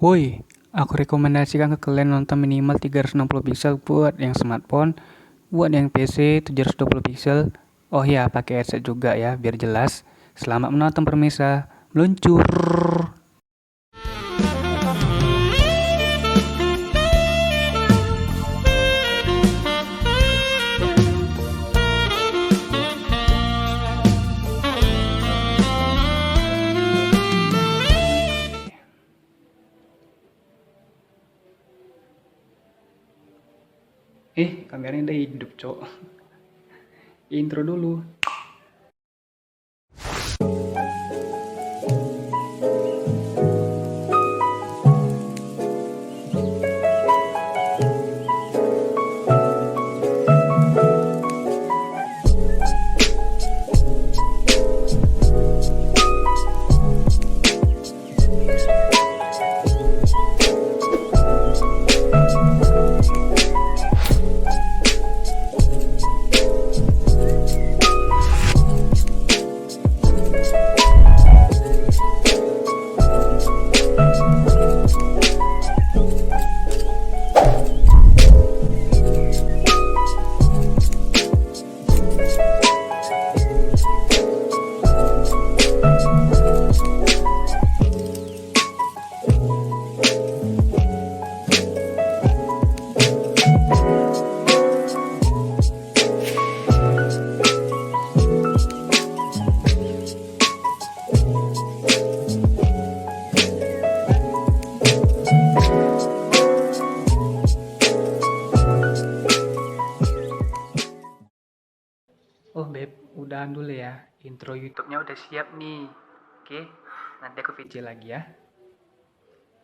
Woi, aku rekomendasikan ke kalian nonton minimal 360 pixel buat yang smartphone, buat yang PC 720 pixel. Oh ya, pakai headset juga ya, biar jelas. Selamat menonton Permisa, meluncur. Kameranya udah hidup, cok. Intro dulu. Oh beb, udahan dulu ya. Intro YouTube-nya udah siap nih. Oke, nanti aku VC lagi ya.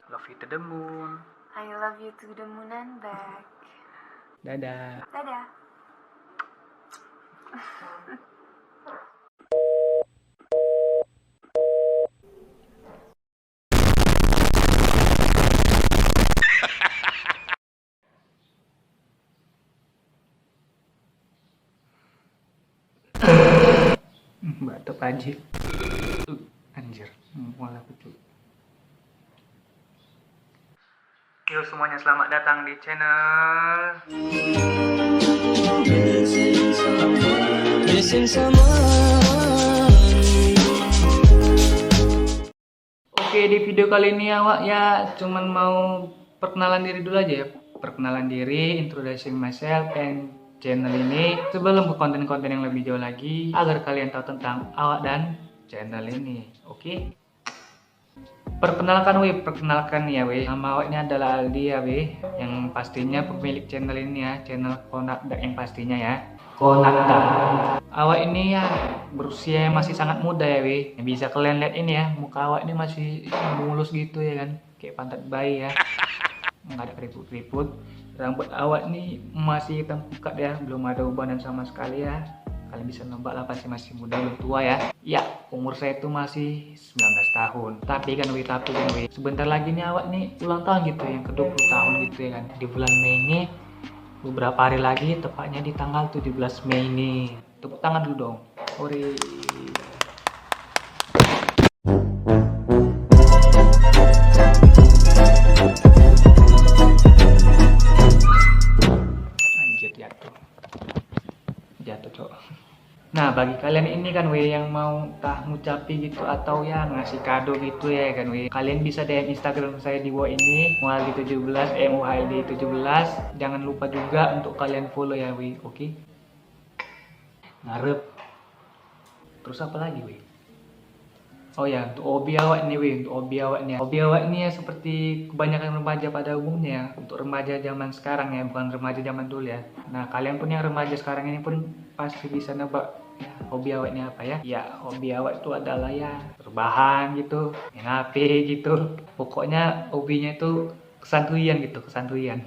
Love you to the moon. I love you to the moon and back. Dadah. Dadah. Batuk aja. Anjir, malah lucu. Yo semuanya, selamat datang di channel Oke, di video kali ini awak ya cuman mau perkenalan diri dulu aja ya. Perkenalan diri, introducing myself and channel ini sebelum ke konten-konten yang lebih jauh lagi agar kalian tahu tentang awak dan channel ini. Oke. Perkenalkan ya weh. Nama awak ini adalah Aldi ya weh, yang pastinya pemilik channel ini ya, channel Konakda yang pastinya ya. Konakda. Awak ini ya berusia yang masih sangat muda ya weh. Bisa kalian lihat ini ya, muka awak ini masih mulus gitu ya kan, kayak pantat bayi ya. Nggak ada keriput-keriput. Rambut awak nih masih hitam pucat ya, belum ada ubanan sama sekali ya. Kalian bisa nebak lah, pasti masih muda, belum tua ya. Ya, umur saya itu masih 19 tahun. Tapi kan sebentar lagi nih awak nih ulang tahun gitu, yang ke-20 tahun gitu ya kan. Di bulan Mei ini, beberapa hari lagi, tepatnya di tanggal 17 Mei ini. Tepuk tangan dulu dong. Hore. Anjir, jatuh cok. Nah, bagi kalian ini kan weh yang mau entah ngucapi gitu atau ya ngasih kado gitu ya kan weh, kalian bisa DM Instagram saya di bawah ini, muhaldi17 muhaldi17. Jangan lupa juga untuk kalian follow ya weh. Oke, ngarep. Terus apa lagi weh? Oh ya, untuk hobi awak nih weh, untuk hobi awak nih. Hobi awak nih ya seperti kebanyakan remaja pada umumnya ya. Untuk remaja zaman sekarang ya, bukan remaja zaman dulu ya. Nah, kalian pun yang remaja sekarang ini pun pasti bisa nebak ya, hobi awak ini apa ya? Ya, hobi awak itu adalah ya rebahan gitu, main HP gitu. Pokoknya hobinya itu kesantuyan gitu, kesantuyan.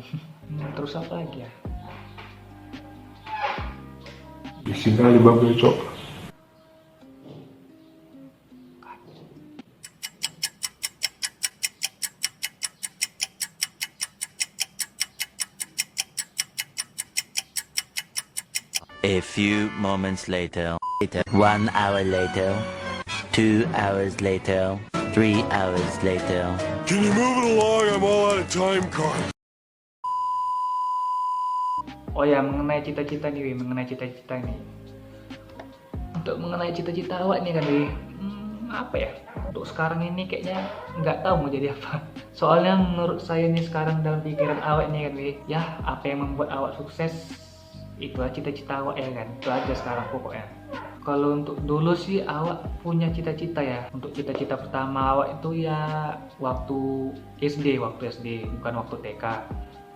Terus apa lagi ya? Bising kali bagus cok. A few moments later, 1 hour later, 2 hours later, 3 hours later, Can you move it along? I'm all out of time card. Oh ya, mengenai cita-cita nih, Wi, mengenai cita-cita nih. Untuk mengenai cita-cita awak nih kan, Wi, apa ya? Untuk sekarang ini kayaknya nggak tahu mau jadi apa. Soalnya menurut saya nih sekarang dalam pikiran awak nih kan, Wi, ya apa yang membuat awak sukses, itulah cita-cita awak ya kan. Itu aja sekarang pokoknya. Kalau untuk dulu sih awak punya cita-cita ya. Untuk cita-cita pertama awak itu ya waktu SD, bukan waktu TK.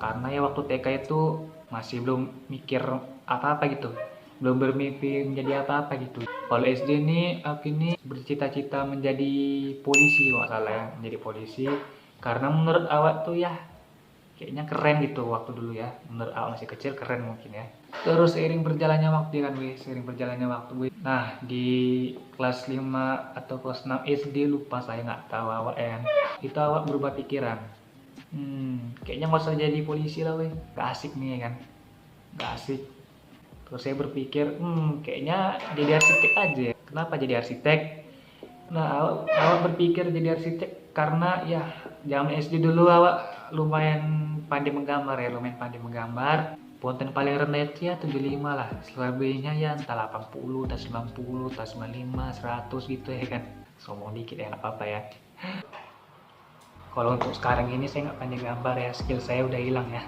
Karena ya waktu TK itu masih belum mikir apa-apa gitu, belum bermimpi menjadi apa-apa gitu. Kalau SD ini aku ini bercita-cita menjadi polisi, nggak salah ya, menjadi polisi. Karena menurut awak tuh ya kayaknya keren gitu waktu dulu ya. Menurut awak masih kecil keren mungkin ya. Terus seiring berjalannya waktu kan, seiring berjalannya waktu. Nah di kelas 5 atau kelas 6 SD lupa saya nggak tahu awak ya kan. Itu awak berubah pikiran. Kayaknya nggak usah jadi polisi lah, gak asik nih ya kan, gak asik. Terus saya berpikir, kayaknya jadi arsitek aja ya. Kenapa jadi arsitek? Nah, awak berpikir jadi arsitek karena ya zaman SD dulu awak lumayan pandai menggambar ya, Ponten paling rendah itu ya 75 lah, selebihnya ya entah 80, entah 90, entah 95, 100 gitu ya kan. Sombong dikit ya, nggak apa-apa ya. Kalau untuk sekarang ini saya nggak pandai gambar ya, skill saya udah hilang ya.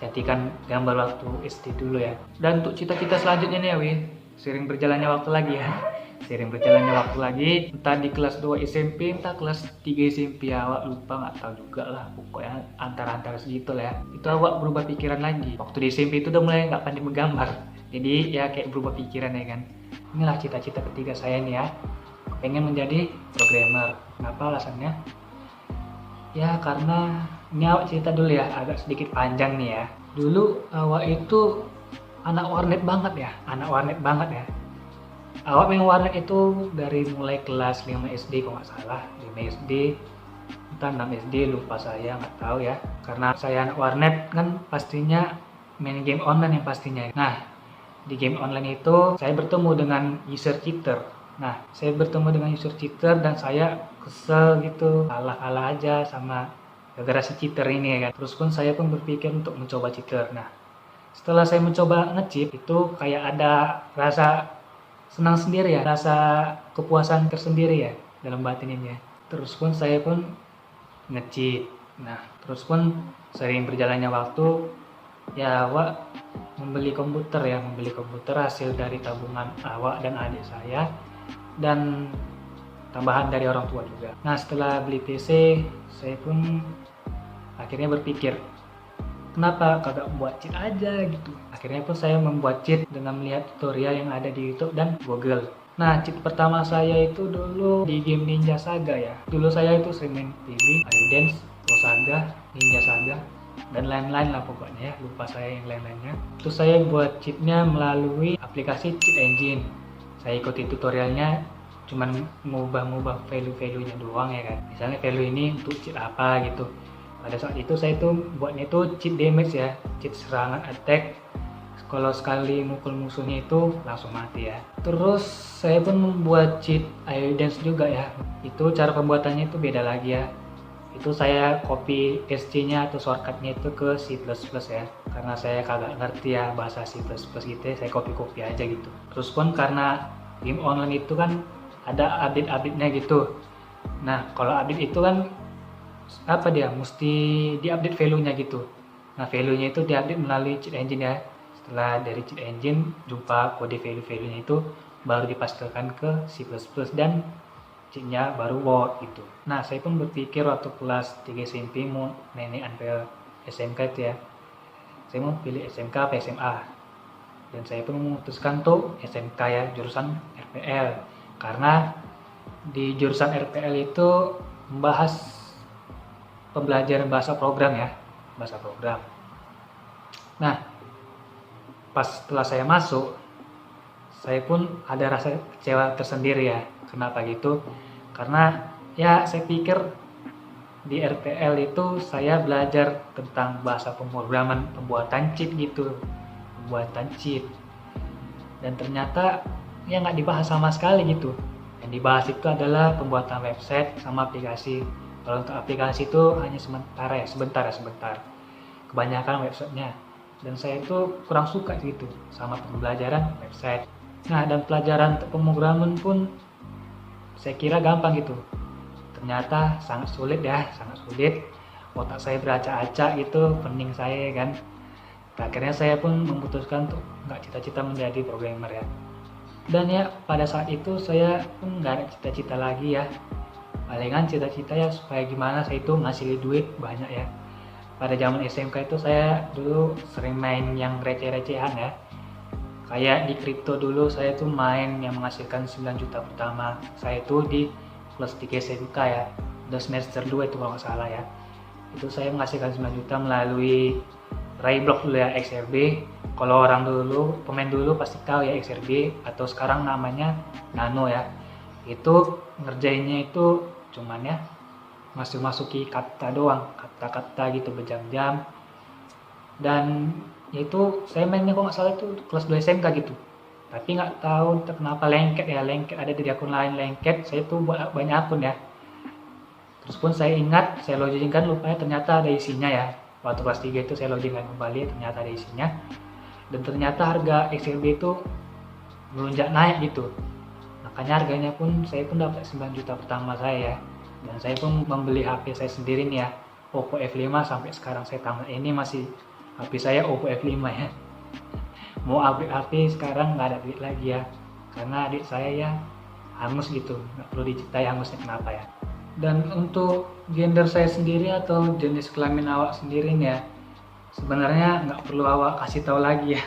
Jadikan gambar waktu SD dulu ya. Dan untuk cita-cita selanjutnya nih ya, sering berjalannya waktu lagi ya. Sering berjalannya waktu lagi, entah di kelas 2 SMP, entah kelas 3 SMP ya, awak lupa nggak tahu juga lah. Pokoknya antara-antara segitu lah ya. Itu awak berubah pikiran lagi. Waktu di SMP itu udah mulai nggak pandai menggambar. Jadi ya kayak berubah pikiran ya kan. Inilah cita-cita ketiga saya nih ya. Pengen menjadi programmer. Kenapa alasannya? Ya karena ini awak cerita dulu ya, agak sedikit panjang nih ya. Dulu awak itu anak warnet banget ya. Awak main warnet itu dari mulai kelas 5 SD kalau nggak salah, 5 SD, entah 6 SD lupa saya, nggak tahu ya. Karena saya anak warnet kan pastinya main game online yang pastinya. Nah di game online itu saya bertemu dengan user cheater. Nah, saya bertemu dengan user cheater dan saya kesel gitu, kalah aja sama gara-gara si cheater ini ya kan. Terus pun saya pun berpikir untuk mencoba cheater. Nah, setelah saya mencoba nge-cheat itu kayak ada rasa senang sendiri ya, rasa kepuasan tersendiri ya dalam batin ini ya. Terus pun saya pun nge-cheat. Nah, terus pun sering berjalannya waktu ya awak membeli komputer hasil dari tabungan awak dan adik saya dan tambahan dari orang tua juga. Nah setelah beli PC saya pun akhirnya berpikir kenapa kagak buat cheat aja gitu. Akhirnya pun saya membuat cheat dengan melihat tutorial yang ada di YouTube dan Google. Nah cheat pertama saya itu dulu di game Ninja Saga ya. Dulu saya itu sering main PB, Dance, Saga, Ninja Saga dan lain-lain lah pokoknya ya, lupa saya yang lain-lainnya. Terus saya buat cheatnya melalui aplikasi Cheat Engine. Saya ikuti tutorialnya, cuman ngubah value-nya doang ya kan. Misalnya value ini untuk cheat apa gitu. Pada saat itu saya tuh buatnya itu cheat damage ya, cheat serangan attack. Kalau sekali mukul musuhnya itu langsung mati ya. Terus saya pun membuat cheat Dance juga ya. Itu cara pembuatannya itu beda lagi ya. Itu saya copy SC-nya atau shortcut-nya itu ke C++ ya. Karena saya kagak ngerti ya bahasa C++ gitu ya, saya copy aja gitu. Terus pun karena game online itu kan ada update-update-nya gitu. Nah, kalau update itu kan apa dia mesti diupdate value-nya gitu. Nah, value-nya itu diupdate melalui cheat engine ya. Setelah dari cheat engine jumpa kode value-nya itu baru dipastikan ke C++ dan cheat-nya baru work gitu. Nah, saya pun berpikir waktu kelas 3 SMP mau naik ambil SMK itu ya. Saya mau pilih SMK apa SMA. Dan saya pun memutuskan tuh SMK ya, jurusan RPL. Karena di jurusan RPL itu membahas pembelajaran bahasa program ya, bahasa program. Nah, pas setelah saya masuk, saya pun ada rasa kecewa tersendiri ya. Kenapa gitu? Karena ya saya pikir di RPL itu saya belajar tentang bahasa pemrograman, pembuatan cheat gitu, pembuatan cheat. Dan ternyata ya nggak dibahas sama sekali gitu. Yang dibahas itu adalah pembuatan website sama aplikasi. Kalau untuk aplikasi itu hanya sebentar. Kebanyakan websitenya. Dan saya itu kurang suka gitu sama pembelajaran website. Nah, dan pelajaran untuk pemrograman pun saya kira gampang gitu. Ternyata sangat sulit. Otak saya beracak-acak gitu, pening saya kan. Akhirnya saya pun memutuskan untuk nggak cita-cita menjadi programmer ya. Dan ya pada saat itu saya pun nggak ada cita-cita lagi ya. Palingan cita-cita ya supaya gimana saya itu ngasih duit banyak ya. Pada zaman SMK itu saya dulu sering main yang receh-recehan ya. Kayak di kripto dulu saya tuh main yang menghasilkan 9 juta pertama. Saya itu di kelas 3 SMK ya. Udah semester 2 itu kalau nggak salah ya. Itu saya menghasilkan 9 juta melalui Rayblock dulu ya, XRB. Kalau orang dulu, pemain dulu pasti tahu ya XRB atau sekarang namanya Nano ya. Itu ngerjainnya itu cuman ya masuki kata doang, kata-kata gitu berjam-jam. Dan itu saya mainnya kok nggak salah itu kelas 2 SMK gitu. Tapi nggak tahu kenapa lengket ada di akun lain lengket. Saya tuh buat banyak akun ya. Terus pun saya ingat, saya login kan lupanya ternyata ada isinya ya. Waktu kelas 3 itu saya login kembali, ternyata ada isinya. Dan ternyata harga XRB itu melonjak naik gitu. Makanya harganya pun saya pun dapat 9 juta pertama saya ya. Dan saya pun membeli HP saya sendiri nih ya, Oppo F5 sampai sekarang saya tamat ini masih HP saya Oppo F5 ya. Mau upgrade HP sekarang nggak ada duit lagi ya, karena adik saya ya hangus gitu, nggak perlu diceritai hangusnya kenapa ya. Dan untuk gender saya sendiri atau jenis kelamin awak sendiri nih ya, sebenarnya nggak perlu awak kasih tahu lagi ya,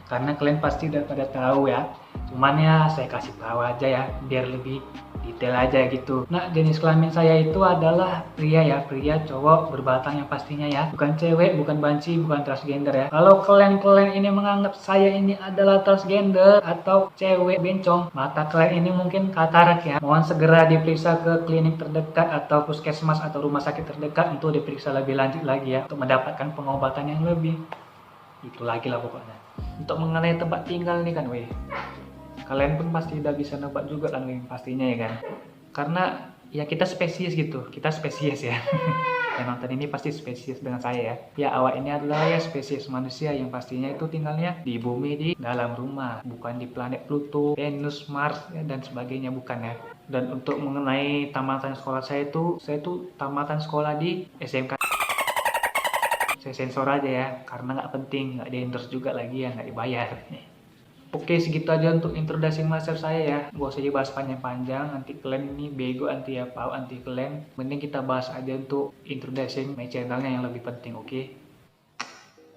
karena kalian pasti udah pada tahu ya. Cuman ya saya kasih tahu aja ya, biar lebih detail aja gitu. Nah, jenis kelamin saya itu adalah pria ya, pria cowok berbatang yang pastinya ya, bukan cewek, bukan banci, bukan transgender ya. Kalau kalian ini menganggap saya ini adalah transgender atau cewek bencong, mata kalian ini mungkin katarak ya. Mohon segera diperiksa ke klinik terdekat atau puskesmas atau rumah sakit terdekat untuk diperiksa lebih lanjut lagi ya, untuk mendapatkan pengobatan yang lebih itu lagi lah pokoknya. Untuk mengenai tempat tinggal nih kan weh, kalian pun pasti udah bisa nebak juga kan weh, pastinya ya kan, karena ya kita spesies gitu, kita spesies ya. Yang nonton ini pasti spesies dengan saya ya. Ya awak ini adalah ya spesies manusia yang pastinya itu tinggalnya di bumi, di dalam rumah, bukan di planet Pluto, Venus, Mars ya, dan sebagainya, bukan ya. Dan untuk mengenai tamatan sekolah saya tuh tamatan sekolah di SMK. Saya sensor aja ya, karena nggak penting, nggak di-endorse juga lagi ya, nggak dibayar. Oke, segitu aja untuk introduksi myself saya ya. Gak usah dibahas panjang-panjang, nanti kalian ini bego, anti apa, anti kalian. Mending kita bahas aja untuk introduksi my channelnya yang lebih penting, oke?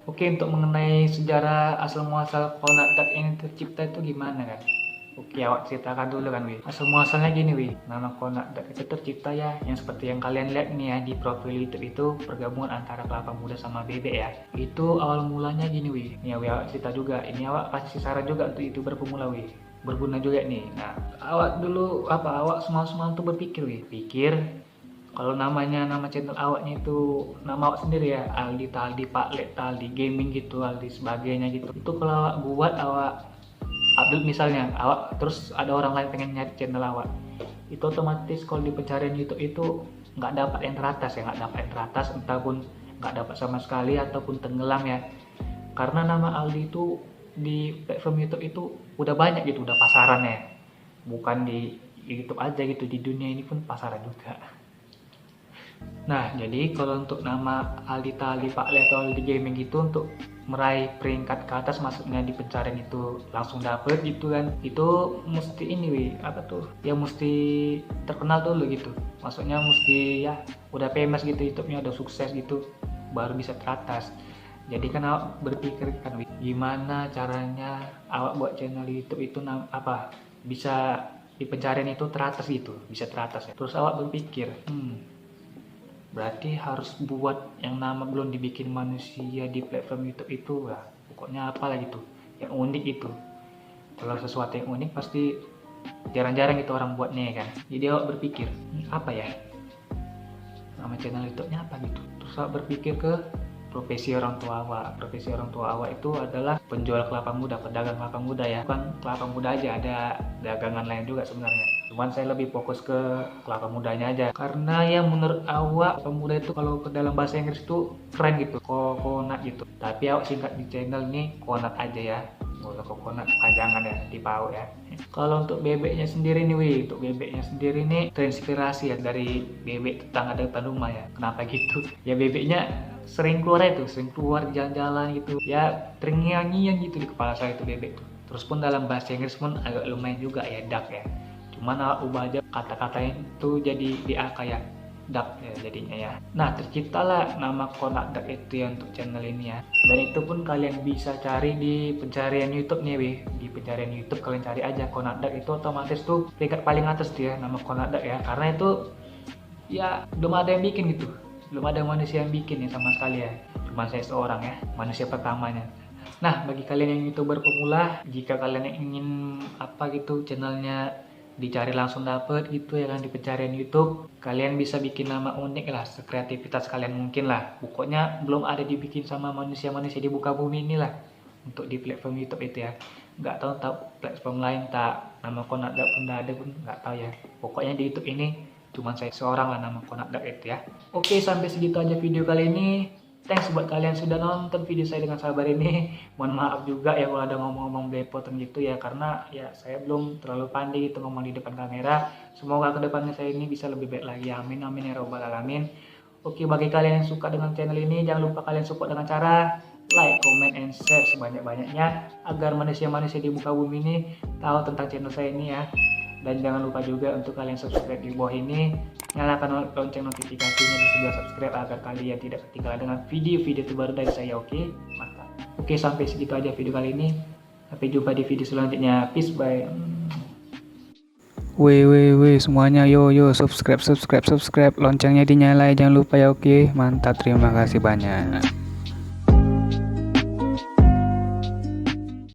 Oke, untuk mengenai sejarah asal muasal Conan Dark ini tercipta itu gimana kan? Oke, awak ceritakan dulu kan wih. Asal muasalnya gini wih, nama Conan Dark itu tercipta ya, yang seperti yang kalian lihat nih ya di profil YouTube itu pergabungan antara kelapa muda sama bebek ya. Itu awal mulanya gini wih. Nih wih, awak cerita juga. Ini awak kasih saran juga untuk YouTuber pemula wih. Berguna juga nih. Nah, awak dulu awak semalam tuh berpikir wih. Pikir kalau nama channel awaknya itu nama awak sendiri ya, Aldi Taldi, Pak Lek Taldi Gaming gitu, Aldi sebagainya gitu. Itu kalau awak buat Abdul misalnya, awak terus ada orang lain pengen nyari channel awak, itu otomatis kalau di pencarian YouTube itu nggak dapat yang teratas ya, entah pun nggak dapat sama sekali ataupun tenggelam ya, karena nama Aldi itu di platform YouTube itu udah banyak gitu, udah pasarannya, bukan di YouTube aja gitu, di dunia ini pun pasaran juga. Nah, jadi kalau untuk nama Aldi Tali Pak Le atau Aldi Gaming gitu, untuk meraih peringkat ke atas, maksudnya di pencarian itu langsung dapet gitu kan, itu mesti ini wih, apa tuh ya, mesti terkenal dulu gitu, maksudnya mesti ya udah famous gitu, YouTube-nya udah sukses gitu, baru bisa ke atas. Jadi kan awak berpikir kan wih, gimana caranya awak buat channel YouTube itu apa bisa di pencarian itu teratas gitu, bisa teratas ya. Terus awak berpikir berarti harus buat yang nama belum dibikin manusia di platform YouTube itu lah, pokoknya apa lah gitu yang unik itu. Kalau sesuatu yang unik pasti jarang-jarang gitu orang buatnya kan. Jadi awak berpikir apa ya nama channel YouTube-nya apa gitu. Terus awak berpikir ke profesi orang tua awak. Profesi orang tua awak itu adalah penjual kelapa muda, pedagang kelapa muda ya, bukan kelapa muda aja, ada dagangan lain juga sebenarnya. Cuman saya lebih fokus ke kelapa mudanya aja. Karena ya menurut awak kelapa muda itu kalau ke dalam bahasa Inggris itu keren gitu, coconut gitu. Tapi awak singkat di channel ini coconut aja ya. Boleh coconut jangan ya di PAU ya. Kalau untuk bebeknya sendiri nih wih, untuk bebeknya sendiri nih terinspirasi ya dari bebek tetangga depan rumah ya. Kenapa gitu? Ya bebeknya sering keluar jalan-jalan gitu. Ya terngiang-ngiang gitu di kepala saya itu bebek tuh. Terus pun dalam bahasa Inggris pun agak lumayan juga ya duck ya. Cuman awak ubah aja kata-katanya itu jadi DA kayak duck ya jadinya ya. Nah terciptalah nama Konak Duck itu ya untuk channel ini ya. Dan itu pun kalian bisa cari di pencarian YouTube nih weh. Di pencarian YouTube kalian cari aja Konak Duck, itu otomatis tuh peringkat paling atas tuh ya nama Konak Duck ya. Karena itu ya belum ada yang bikin gitu. Belum ada manusia yang bikin ya sama sekali ya. Cuma saya seorang ya, manusia pertamanya. Nah bagi kalian yang YouTuber pemula, jika kalian ingin apa gitu channelnya dicari langsung dapet gitu ya kan di pencarian YouTube, kalian bisa bikin nama unik lah, sekreativitas kalian mungkin lah. Pokoknya belum ada dibikin sama manusia-manusia di muka bumi ini lah untuk di platform YouTube itu ya. Nggak tahu platform lain tak nama Konak Duck pun ada pun nggak tahu ya. Pokoknya di YouTube ini cuma saya seorang lah nama Konak Duck itu ya. Oke, sampai segitu aja video kali ini. Thanks buat kalian sudah nonton video saya dengan sabar ini. Mohon maaf juga ya kalau ada ngomong-ngomong belepotan gitu ya, karena ya saya belum terlalu pandai gitu ngomong di depan kamera. Semoga kedepannya saya ini bisa lebih baik lagi. Amin amin ya robbal alamin. Oke, bagi kalian yang suka dengan channel ini, jangan lupa kalian support dengan cara like, comment, and share sebanyak-banyaknya agar manusia-manusia di muka bumi ini tahu tentang channel saya ini ya. Dan jangan lupa juga untuk kalian subscribe di bawah ini, nyalakan lonceng notifikasinya di sebelah subscribe agar kalian tidak ketinggalan dengan video-video terbaru dari saya. Oke, mantap. Oke, sampai segitu aja video kali ini. Sampai jumpa di video selanjutnya. Peace, bye. Weh semuanya, yo subscribe, loncengnya dinyalain jangan lupa ya. Oke, mantap, terima kasih banyak.